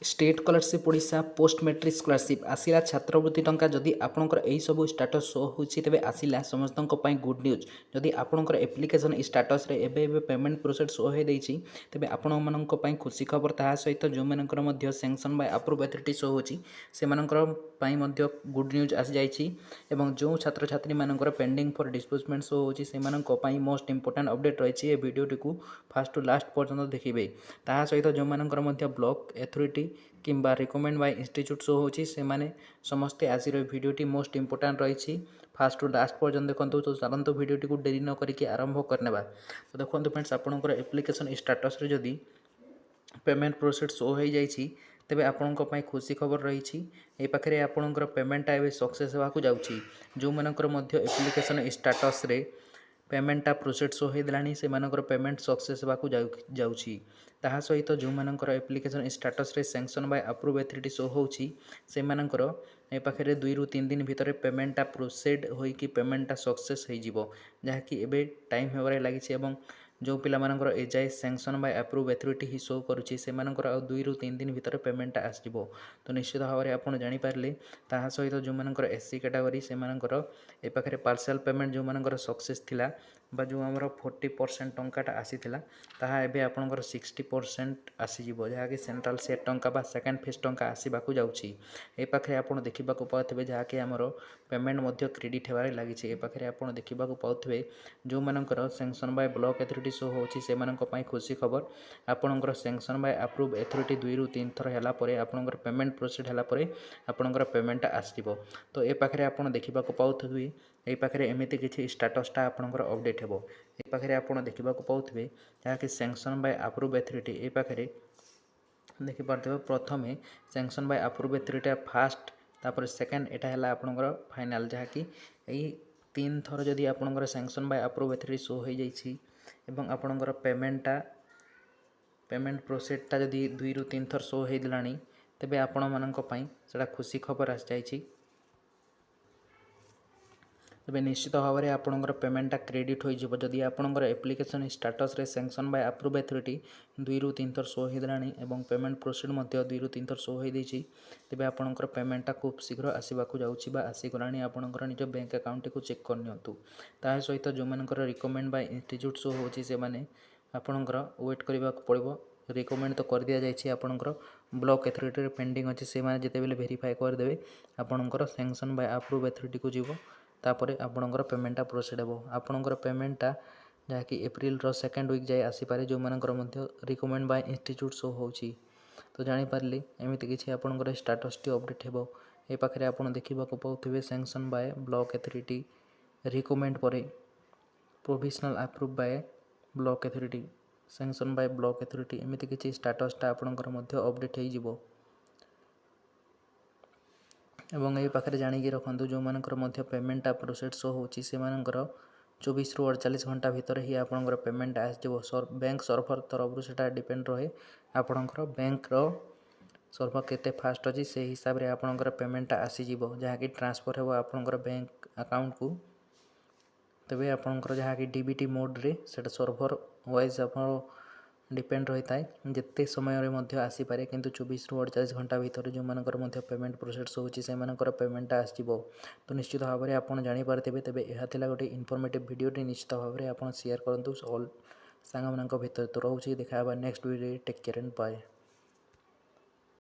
State scholarship Odisha post matric scholarship आसिला छात्रवृत्ति टंका जदि आपणकर यही सब स्टाटस शो होची तेबे आसिला समस्त गुड न्यूज जदि आपणकर एप्लिकेशन स्टाटस रे एबे पेमेंट प्रोसेस शो हो देछि तेबे आपण मानक पई खुशी खबर ता सहित जो मानकर मध्य sanction by approve authority show होची से मानकर पई मध्य गुड न्यूज आसी जाइछि एवं जो छात्र छात्री मानकर पेंडिंग फॉर डिस्बर्समेंट शो होची से मानक पई मोस्ट इंपोर्टेंट अपडेट रहिछि ए वीडियो को फास्ट टू लास्ट पर्यंत देखिबे ता सहित जो मानकर मध्य ब्लॉक अथॉरिटी किंबा रिकमेंड बाय इंस्टीट्यूट शो होची से माने समस्ते आज वीडियोटी मोस्ट इंपोर्टेंट रही फास्ट टू लास्ट पर्यटन देखो तो चलते वीडियोटी को डेरी न करके आरंभ करने तो देखो फ्रेंड्स आपंकर एप्लिकेशन स्टाटस रे जदि पेमेंट प्रोसेस शो हो जाइए तेबे आपणों खुशी खबर रही ए पाखे आपणकर पेमेंटा एवं सक्सेस होगा जाऊँगी जो मानकर एप्लिकेशन स्टाटस रे पेमेंटा प्रोसेस शो होदेलानी से मानकर पेमेंट सक्सेस होगा जाऊँगी ताहा सहित जो मानकर एप्लिकेशन स्टाटस रे sanction by approve authority show होची से मानकर ए पाखे 2 ରୁ 3 दिन भितर पेमेंटा प्रोसेड होइकी पेमेंटा सक्सेस हो जिवो जहाँकि एबे टाइम होबारे लागिछि एवं जो पिला मानकर एजाए सैंक्शन बाय अप्रूव अथॉरिटी ही शो करुछि से मानकर 2 ରୁ 3 दिन भितर पेमेंटा आसिबो तो निश्चित भाव में आपन जानि पारले ताहा सहित जो मानकर एससी कैटेगरी से मानकर ए पाखे पार्शियल पेमेंट जो मानकर सक्सेस थिला बा जो आमर 40% टंकाटा आसीथिला ताहा एबे आपनकर 60% आसीजिवो जहाँकि सेंट्रल सेट टंका बा सेकेंड फेज टंका आसवाक जाऊँगी ए पाखे आपन देखा पाथे जहाँकि आमर पेमेंट मध्य क्रेडिट होबारे लगी ए पाखे आपन देखा पाथे जो मानकर sanction by block authority show होची से मानक पई खुशी खबर आपनकर सैंक्शन बाय अप्रूव अथॉरिटी 2 ରୁ 3 थर होला परे आपनकर पेमेंट प्रोसेड होला परे आपनकर पेमेंट आसीबो तो ए पाखे आपन देखा पाथे ए पाखे एमती किसी स्टाटसटा आपनकर अपडेट हेबो ए पाखे आपन देखा पाथे जहाँकि सैंक्शन बाय अप्रूव अथॉरिटी ए पाखे देखिपे प्रथम sanction by approve authority fast तापर सेकेंड एटा है आपनकर फाइनल जहाँकि यही 3 थर जदि आपनकर sanction by approve authority show हो जाइछि एवं आपनकर पेमेंट प्रोसेसटा जदि 2 ରୁ 3 थर शो होदेलानी तेबे आपण मानक पई सेटा खुशी खबर आसी जाइछि तेबे निश्चित भाव में आपंकर पेमेंटा क्रेडिट हो जदि आपंकर एप्लिकेशन स्टाटस रे सैंक्शन बाय अप्रूव अथॉरिटी 2 ରୁ 3 थर शो होदेलानी एवं पेमेंट प्रोसीड 2 ରୁ 3 थर शो हो देछि तेबे आपंकर पेमेंटा खूब शीघ्र आसवाक जाउछि बा आसीगलानी आपंकर निज बैंक अकाउंट को चेक कर नियंतु ता सहित जो मानकर रिकमेंड बाय इंस्टीट्यूट शो होछि से माने आपंकर वेट करबा पड़िबो रिकमेंड तो कर दिया जाइछि आपंकर ब्लॉक अथॉरिटी पेंडिंग अच्छी से माने जेतेबेले वेरीफाई करदेवे आपंकर सैंक्शन बाय अप्रूव अथॉरिटी को जीवो तापरे आपणकर पेमेंटा प्रोसीड हे आपणकर पेमेंटा जहाँकि एप्रिल 2nd वीक जाए आसीपारे जो मानकर मध्य रिकमेंड बाय इंस्टीट्यूट शो होची तो जानीपारे एमती किसी आपणकर स्टाटस टी अपडेट हेबो ए पाखे आपन देखा पाथे sanction by block authority recommend पर provisional approve by block authority sanction by block authority एमती किसी स्टाटसटा आपणकर मध्य अपडेट हो जिवो एवं ये पाखे जानिकी रखु जो मानकर मध्य पेमेंटा प्रोसेस शो होची से मानकर 24 ରୁ 48 घंटा भितर ही आपणकर पेमेंट आसो बैंक सर्भर तरफ से डिपेंड रहे आपणकर बैंक रो सर्भर केते फास्ट अच्छी से हिसाब से आपणकर पेमेंटा आसीजिवो जहाँकि ट्रांसफर हो आपणकर बैंक अकाउंट को तबे आपणकर जहाँकि डीबीटी मोड रे सेटा सर्भर वाइज आप डिपेंड रही है जिते समय आसीपे किंतु 24 ରୁ 48 घंटा भितर जो मानकर पेमेंट प्रोसेस होची से मानकर पेमेंटा आसो तो निश्चित भाव में आपड़ जानीपारे तेबे यह गोटे इनफॉर्मेटिव वीडियो निश्चित भाव में आप शेयर करूँ ऑल सांग भितर तो रोचे देखा next video take care and bye.